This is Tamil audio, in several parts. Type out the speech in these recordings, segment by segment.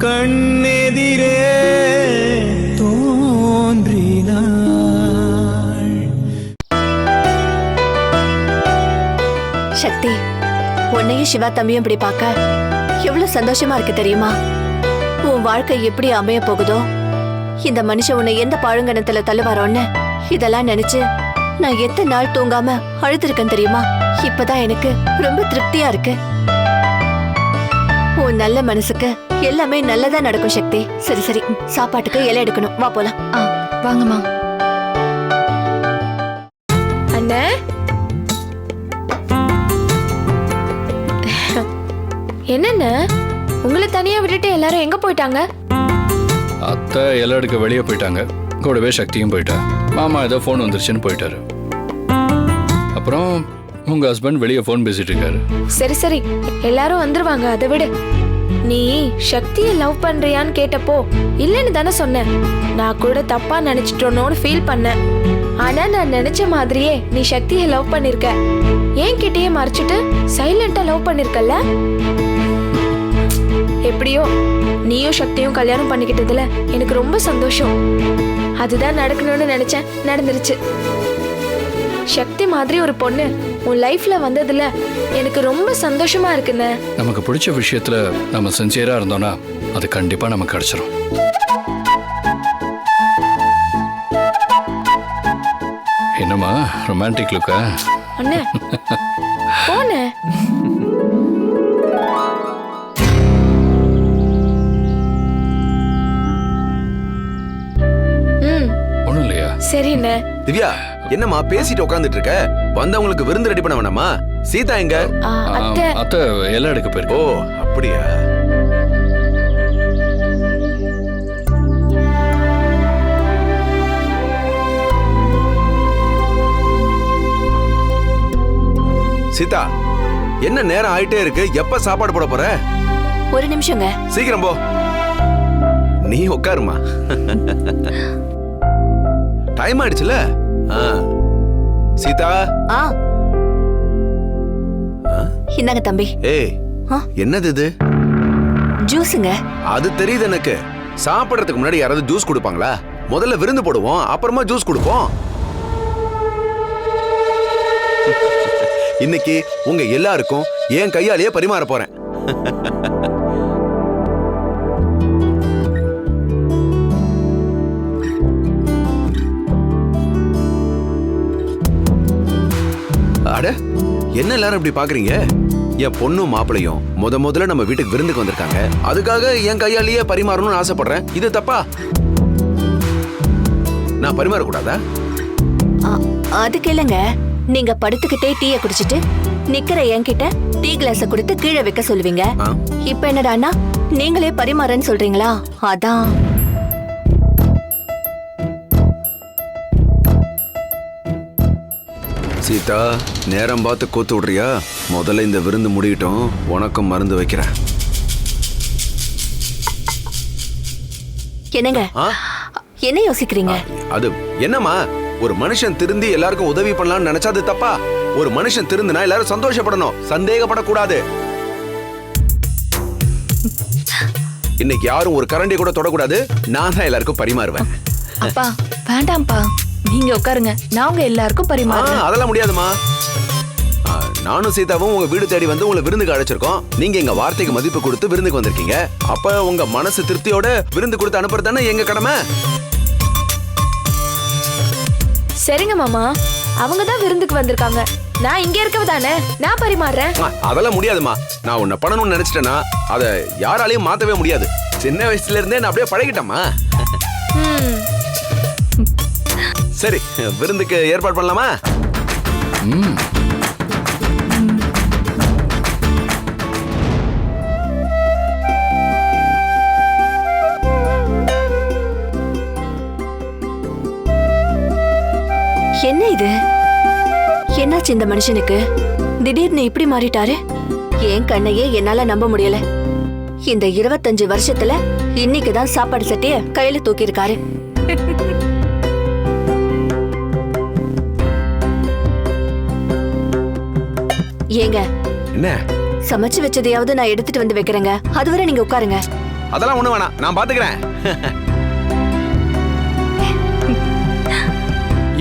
கண்ணெதிரே தோன்றினாள். சக்தி, உன்னையும் சிவா தம்பியும் இப்படி பார்க்க எவ்வளவு சந்தோஷமா இருக்கு தெரியுமா? உன் வாழ்க்கை எப்படி அமைய போகுதோ, இந்த மனுஷன் உன்னை எந்த பாழுங்கணத்துல தள்ளுவாரோன்னு இதெல்லாம் நினைச்சு நான் எத்தனை நாள் தூங்காம அழுதுருக்கேன் தெரியுமா? இப்பதான் எனக்கு ரொம்ப திருப்தியா இருக்கு. உன் நல்ல மனசுக்கு எல்லாமே நல்லதா நடக்கும் சக்தி. சரி சரி, சாப்பாட்டுக்கு இலை எடுக்கணும், வா போலாம். வாங்கம்மா. அண்ணே, என்னண்ணே உங்களை தனியா விட்டுட்டு எல்லாரும் எங்க போயிட்டாங்க? அத்தை இலை எடுக்க வெளியே போயிட்டாங்க, கூடவே சக்தியும் போயிட்டா. மாமா ஏதோ ஃபோன் வந்துருச்சுன்னு போயிட்டாரு. அப்புறம் உங்க ஹஸ்பண்ட் வெளியே ஃபோன் பேசிட்டு இருக்காரு. சரி சரி, எல்லாரும் வந்துருவாங்க, அதை விடு. நீ சக்தியை லவ் பண்றியான்னு கேட்டப்போ இல்லன்னு தானே சொன்னேன். நான் கூட தப்பா நினைச்சிட்டோன்னு ஃபீல் பண்ணேன். ஆனா நான் நினைச்ச மாதிரியே நீ சக்தியை லவ் பண்ணிருக்க. ஏன் கிட்டயே மறைச்சிட்டு சைலண்டா லவ் பண்ணிருக்கல? எப்படியோ நீயும் சக்தியும் கல்யாணம் பண்ணிக்கிட்டதுல எனக்கு ரொம்ப சந்தோஷம். அதுதான் நடக்கணும்னு நினைச்சேன், நடந்துருச்சு. சக்தி மாதிரி ஒரு பொண்ணு உன் லைஃப்ல வந்ததுல எனக்கு ரொம்ப சந்தோஷமா இருக்குண்ணே. நமக்கு பிடிச்ச விஷயத்துல நம்ம சின்சியரா இருந்தோம்னா அது கண்டிப்பா நமக்கு கிடைச்சிரும். என்னம்மா ரொமான்டிக் லுக்கா? அண்ணே போனே. ஒண்ணும் இல்லையா? சரிண்ணே. திவ்யா, என்னம்மா பேசிட்டு உட்கார்ந்துட்டு இருக்க? வந்தவங்களுக்கு விருந்து ரெடி பண்ண வேணாமா? சீதா எங்க? அத்தை அத்தை இலை எடுக்க போயிருக்கு. ஓ அப்படியா? சீதா, என்ன நேரம் ஆயிட்டே இருக்கு, எப்ப சாப்பாடு போட போற? ஒரு நிமிஷங்க. சீக்கிரம் போ. நீ உட்காருமா. டைம் ஆயிடுச்சுல. சீதா. இந்தாங்க தம்பி. ஏய், என்னது இது? ஜூஸுங்க. அது தெரியுது எனக்கு. சாப்பிடறதுக்கு முன்னாடி யாராவது ஜூஸ் கொடுப்பாங்களா? முதல்ல விருந்து போடுவோம், அப்புறமா ஜூஸ் கொடுப்போம். இன்னைக்கு உங்க எல்லாருக்கும் என் கையாலேயே பரிமாற போறேன். அட, என்ன எல்லாரும் இப்படி பாக்குறீங்க? என் பொண்ணும் மாப்பிளையும் முதல்ல நம்ம வீட்டுக்கு விருந்துக்கு வந்திருக்காங்க. அதுக்காக என் கையாலேயே பரிமாறணும்னு ஆசைப்படுறேன். இது தப்பா? நான் பரிமாறக்கூடாதா? அதுக்கு இல்லைங்க, நீங்க படுத்துக்கிட்டே டீயை குடிச்சிட்டு நிக்கிற என்கிட்ட டீ கிளாஸ கொடுத்து கீழே வைக்க சொல்லுவீங்க. இப்ப என்னடான்னா நீங்களே பரிமாறன்னு சொல்றீங்களா? அதான். சீதா, நேரம் பார்த்து கூத்து விடுறியா? முதல்ல இந்த விருந்து முடியட்டும், உனக்கும் மருந்து வைக்கிறேன். என்னங்க என்ன யோசிக்கிறீங்க? அது என்னம்மா, ஒரு மனுஷன் திருந்தி எல்லாருக்கும் உதவி பண்ணலாம்னு நினைச்சா அது தப்பா? ஒரு மனுஷன் திருந்தினா எல்லாரும் சந்தோஷப்படணும், சந்தேகப்படக்கூடாது. இன்னைக்கு யாரும் ஒரு கரண்டி கூட தொடக்கூடாது. நான் தான் எல்லாருக்கும் பரிமாறுவேன். அப்பா வேண்டாம்ப்பா, நீங்க உட்காருங்க, நான் உங்க எல்லாருக்கும் பரிமாறுறேன். அதெல்லாம் முடியாதுமா. நானும் சீதாவும் உங்க வீடு தேடி வந்து உங்களை விருந்துக்கு அழைச்சிருக்கோம். நீங்க எங்க வார்த்தைக்கு மதிப்பு கொடுத்து விருந்துக்கு வந்திருக்கீங்க. அப்ப உங்க மனசு திருப்தியோட விருந்து கொடுத்து அனுப்புறது தானே எங்க கடமை. சரிங்க மாமா, அவங்க தான் விருந்துக்கு வந்திருக்காங்க, நான் இங்க இருக்கவ தானே, நான் பரிமாறுறேன். அதெல்லாம் முடியாதுமா. நான் உன்னை பண்ணணும்னு நினைச்சிட்டேன்னா அதை யாராலையும் மாத்தவே முடியாது. சின்ன வயசுல இருந்தே நான் அப்படியே பழகிட்டேம்மா. சரி, விருந்துக்கு ஏற்பாடு பண்ணலாமா? என்ன இது? என்னாச்சு இந்த மனுஷனுக்கு? திடீர்னு இப்படி மாறிட்டாரு. என் கண்ணையே என்னால நம்ப முடியல. இந்த 25 வருஷத்துல இன்னைக்குதான் சாப்பாடு சட்டிய கையில தூக்கி இருக்காரு. ஏங்க, என்ன சமைச்சு வச்சதையாவது நான் எடுத்துட்டு வந்து வைக்கிறேங்க, அதுவரை நீங்க உட்காருங்க. அதெல்லாம் ஒண்ணு வேணாம், நான் பாத்துக்கிறேன்.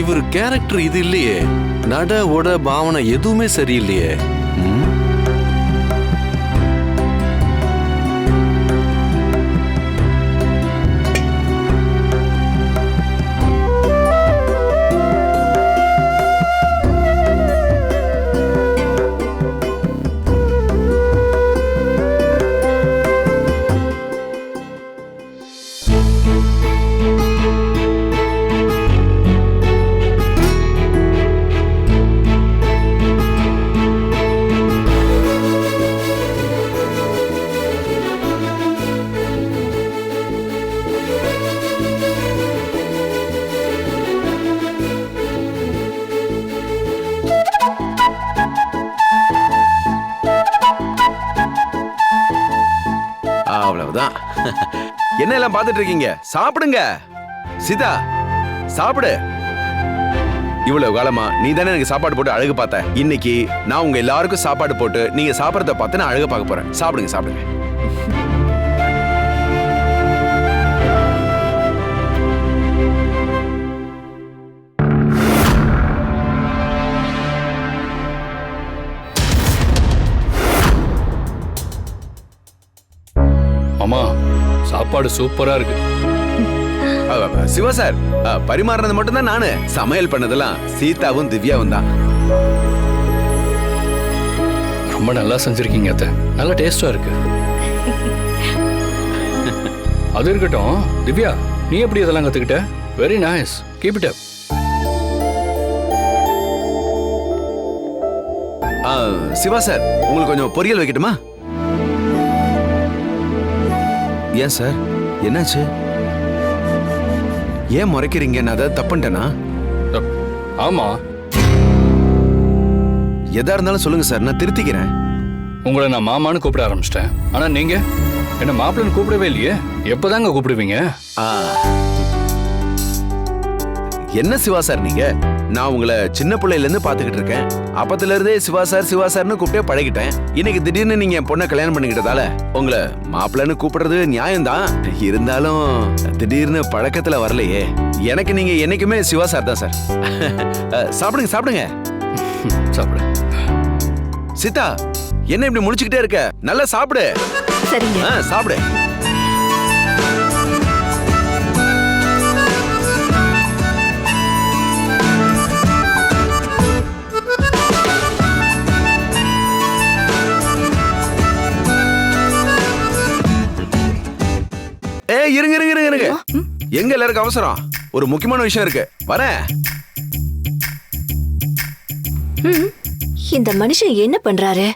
இவர் கேரக்டர் இது இல்லையே, நட உட பாவனை எதுவுமே சரியில்லையே. அவ்வளவுதான். என்ன எல்லாம் பாத்துட்டு இருக்கீங்க? சாப்பிடுங்க. சீதா சாப்பிடு. இவ்வளவு காலமா நீ தானே எனக்கு சாப்பாடு போட்டு அழகு பார்த்த. இன்னைக்கு நான் உங்க எல்லாருக்கும் சாப்பாடு போட்டு நீங்க சாப்பிடறத பார்த்து நான் அழகு பார்க்க போறேன். சாப்பிடுங்க சாப்பிடுங்க. அம்மா சாப்பாடு சூப்பரா இருக்கு. சிவா சார், பரிமாறினது மட்டும் தான் நானு. சமையல் பண்ணதெல்லாம் சீதாவும் திவ்யாவும் தான். ரொம்ப நல்லா செஞ்சிருக்கீங்க அத்தை. நல்ல டேஸ்டா இருக்கு. அது இருக்கட்டும் திவ்யா, நீ எப்படி இதெல்லாம் கத்துக்கிட்ட? Very nice, keep it up. Shiva sir, உங்களுக்கு கொஞ்சம் பொரியல் வைக்கட்டுமா? ஏன் சார், என்னாச்சு? ஏன் முறைக்கிறீங்க? நான் அதை தப்புண்டேனா? ஆமா, எதா இருந்தாலும் சொல்லுங்க சார், நான் திருத்திக்கிறேன். உங்களை நான் மாமான்னு கூப்பிட ஆரம்பிச்சிட்டேன். ஆனா நீங்க என்ன மாப்பிள்ளன்னு கூப்பிடவே இல்லையே. எப்பதாங்க கூப்பிடுவீங்க? என்ன சிவா சார் நீங்க? நான் உங்களை சின்ன பிள்ளையில இருந்து பாத்துக்கிட்டு இருக்கேன். அப்பத்துல இருந்தே சிவா சார்னு கூப்பிட்டே பழகிட்டேன். இன்னைக்கு திடீர்னு நீங்க என் பொண்ணை கல்யாணம் பண்ணிக்கிட்டதால உங்களை மாப்பிள்ளன்னு கூப்பிடுறது நியாயம்தான். இருந்தாலும் திடீர்னு பழக்கத்துல வரலையே. எனக்கு நீங்க என்னைக்குமே சிவா சார் தான் சார். சாப்பிடுங்க சாப்பிடுங்க. சாப்பிடு. சீதா, என்ன இப்படி முடிச்சுக்கிட்டே இருக்க? நல்லா சாப்பிடு. சரிங்க. சாப்பிடு. இருங்க இருங்க இருங்க. எங்க எல்லாருக்கும் அவசரம்? ஒரு முக்கியமான விஷயம் இருக்கு, வரேன். இந்த மனுஷன் என்ன பண்றாரு?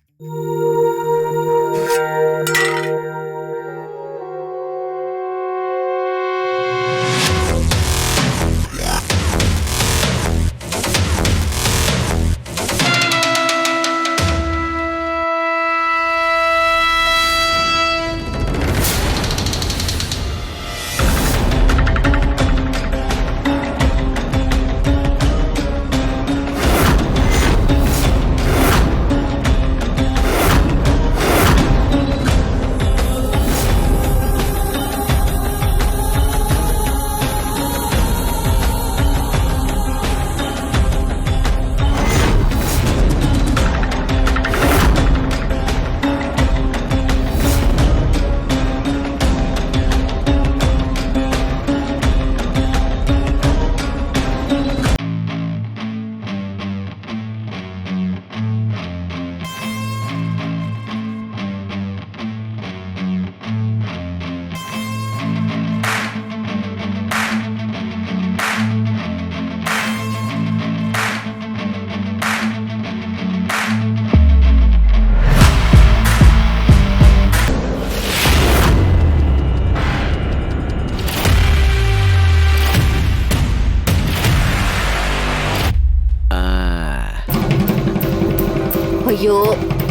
ஐயோ,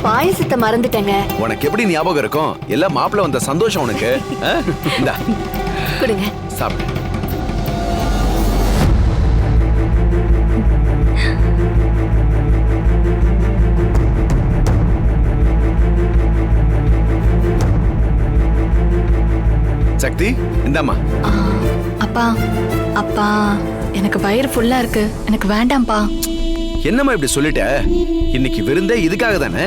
பாயசத்தை மறந்துட்டேங்க. உனக்கு எப்படி ஞாபகம் இருக்கும்? எல்லாம் மாப்பிள்ள வந்த சந்தோஷம் உனக்கு. இந்தா கொடுங்க, சாப்பிடு. சக்தி இந்தாம்மா. அப்பா அப்பா எனக்கு வயிறு ஃபுல்லா இருக்கு, எனக்கு வேண்டாம்ப்பா. என்னம்மா இப்படி சொல்லிட்ட? இன்னைக்கு விருந்தே இதுக்காக தானே.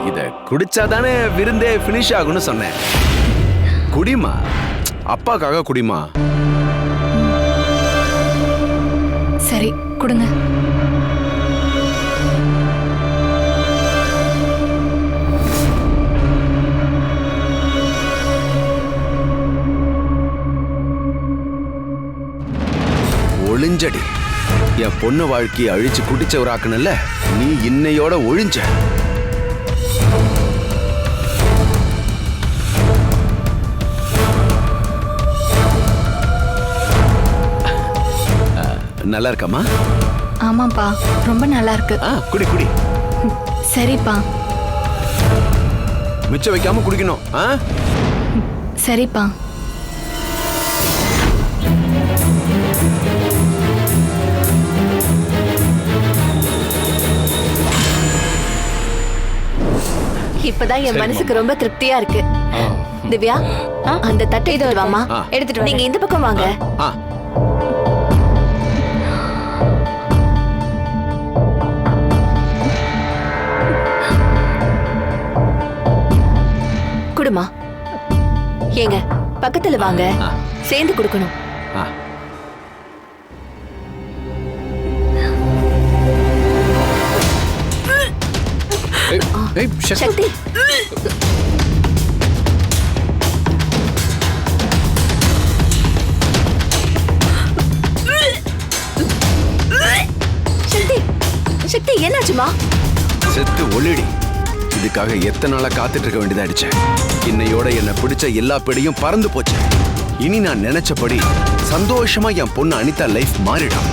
இத குடிச்சாதானே விருந்தே ஃபினிஷ் ஆகும்னு சொன்னேன். குடிமா, அப்பாக்காக குடிமா. சரி கொடுங்க. ஒளிஞ்சடி. என் பொண்ணு வாழ்க்கையை அழிச்சு குடிச்சவராக்கணும்ல, நீ இன்னையோட ஒழிஞ்ச. நல்லா இருக்கமா? ஆமாப்பா, ரொம்ப நல்லா இருக்கு. குடி குடி. சரிப்பா. மிச்சம் வைக்காம குடிக்கணும். சரிப்பா. இப்பதான் என் மனசுக்கு ரொம்ப திருப்தியா இருக்கு. திவ்யா, அந்த தட்டை எடுத்துட்டு வாமா. எடுத்துட்டு நீங்க இந்த பக்கம் வாங்க. குடுமா. ஏங்க பக்கத்துல வாங்க, சேர்ந்து கொடுக்கணும். சக்தி, சக்தி, சக்தி என்னாச்சுமா? செத்து ஒளிடி. இதுக்காக எத்தனை நாளா காத்துட்டு இருக்க வேண்டியதாயிடுச்சு. இன்னையோட என்ன பிடிச்ச எல்லா பெடியும் பறந்து போச்சு. இனி நான் நினைச்சபடி சந்தோஷமா என் பொண்ணு அனிதா லைஃப் மாறிடும்.